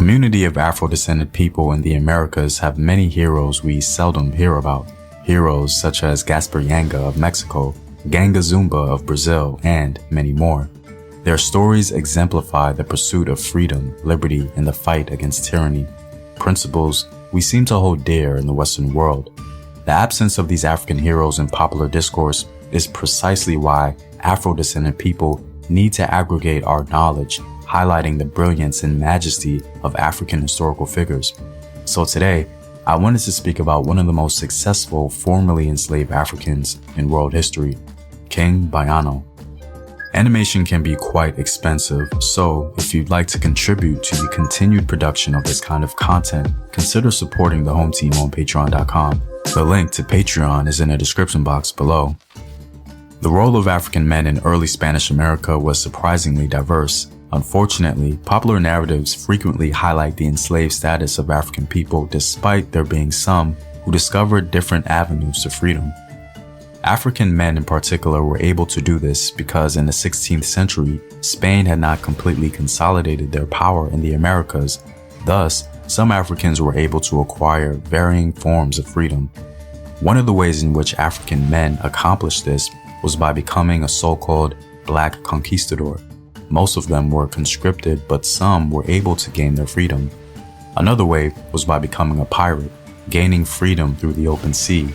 community of Afro-descended people in the Americas have many heroes we seldom hear about. Heroes such as Gaspar Yanga of Mexico, Ganga Zumba of Brazil, and many more. Their stories exemplify the pursuit of freedom, liberty, and the fight against tyranny, principles we seem to hold dear in the Western world. The absence of these African heroes in popular discourse is precisely why Afro-descended people need to aggregate our knowledge, highlighting the brilliance and majesty of African historical figures. So today, I wanted to speak about one of the most successful formerly enslaved Africans in world history, King Bayano. Animation can be quite expensive, so if you'd like to contribute to the continued production of this kind of content, consider supporting the home team on patreon.com. The link to Patreon is in the description box below. The role of African men in early Spanish America was surprisingly diverse. Unfortunately, popular narratives frequently highlight the enslaved status of African people despite there being some who discovered different avenues to freedom. African men in particular were able to do this because in the 16th century, Spain had not completely consolidated their power in the Americas. Thus, some Africans were able to acquire varying forms of freedom. One of the ways in which African men accomplished this was by becoming a so-called black conquistador. Most of them were conscripted, but some were able to gain their freedom. Another way was by becoming a pirate, gaining freedom through the open sea.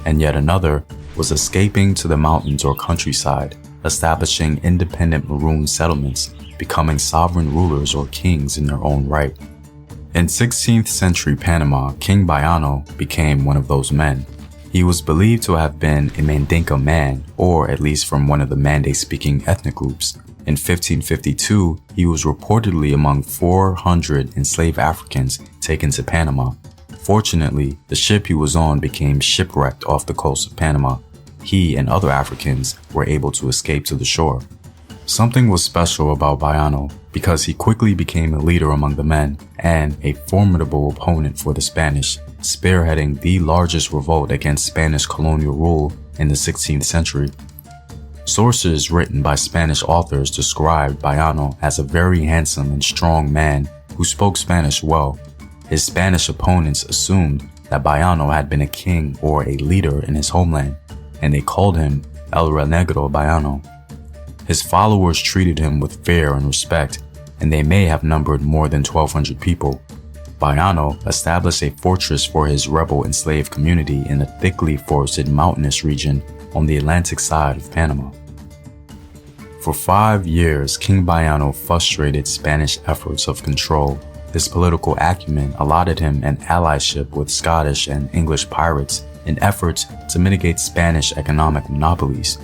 And yet another was escaping to the mountains or countryside, establishing independent maroon settlements, becoming sovereign rulers or kings in their own right. In 16th century Panama, King Bayano became one of those men. He was believed to have been a Mandinka man, or at least from one of the Mande-speaking ethnic groups. In 1552, he was reportedly among 400 enslaved Africans taken to Panama. Fortunately, the ship he was on became shipwrecked off the coast of Panama. He and other Africans were able to escape to the shore. Something was special about Bayano because he quickly became a leader among the men and a formidable opponent for the Spanish, spearheading the largest revolt against Spanish colonial rule in the 16th century. Sources written by Spanish authors described Bayano as a very handsome and strong man who spoke Spanish well. His Spanish opponents assumed that Bayano had been a king or a leader in his homeland, and they called him El Renegado Bayano. His followers treated him with fear and respect, and they may have numbered more than 1,200 people. Bayano established a fortress for his rebel enslaved community in a thickly forested mountainous region on the Atlantic side of Panama. For 5 years, King Bayano frustrated Spanish efforts of control. His political acumen allotted him an allyship with Scottish and English pirates in efforts to mitigate Spanish economic monopolies.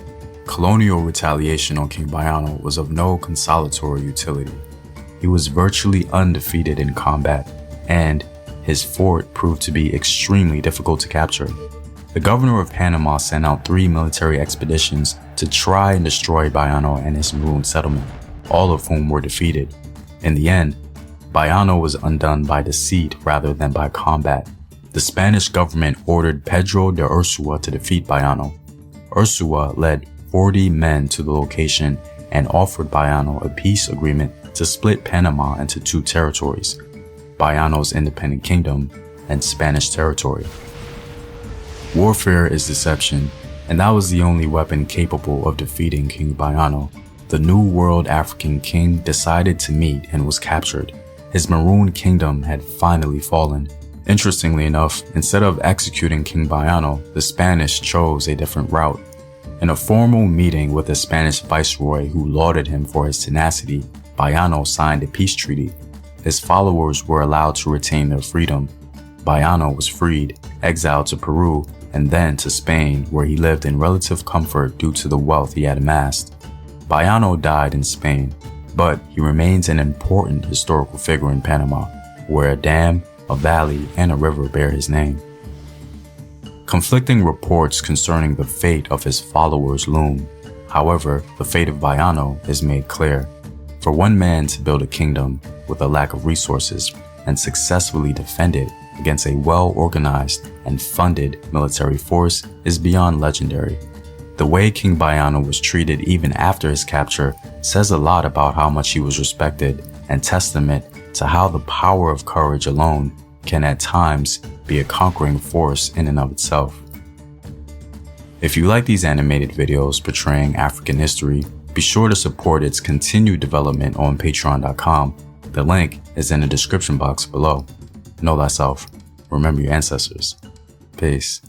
Colonial retaliation on King Bayano was of no consolatory utility. He was virtually undefeated in combat, and his fort proved to be extremely difficult to capture. The governor of Panama sent out 3 military expeditions to try and destroy Bayano and his maroon settlement, all of whom were defeated. In the end, Bayano was undone by deceit rather than by combat. The Spanish government ordered Pedro de Ursua to defeat Bayano. Ursua led 40 men to the location and offered Bayano a peace agreement to split Panama into 2 territories, Bayano's independent kingdom and Spanish territory. Warfare is deception, and that was the only weapon capable of defeating King Bayano. The New World African king decided to meet and was captured. His maroon kingdom had finally fallen. Interestingly enough, instead of executing King Bayano, the Spanish chose a different route. In a formal meeting with the Spanish viceroy who lauded him for his tenacity, Bayano signed a peace treaty. His followers were allowed to retain their freedom. Bayano was freed, exiled to Peru, and then to Spain, where he lived in relative comfort due to the wealth he had amassed. Bayano died in Spain, but he remains an important historical figure in Panama, where a dam, a valley, and a river bear his name. Conflicting reports concerning the fate of his followers loom. However, the fate of Bayano is made clear. For one man to build a kingdom with a lack of resources and successfully defend it against a well-organized and funded military force is beyond legendary. The way King Bayano was treated even after his capture says a lot about how much he was respected and testament to how the power of courage alone can at times be a conquering force in and of itself. If you like these animated videos portraying African history, be sure to support its continued development on patreon.com. The link is in the description box below. Know thyself. Remember your ancestors. Peace.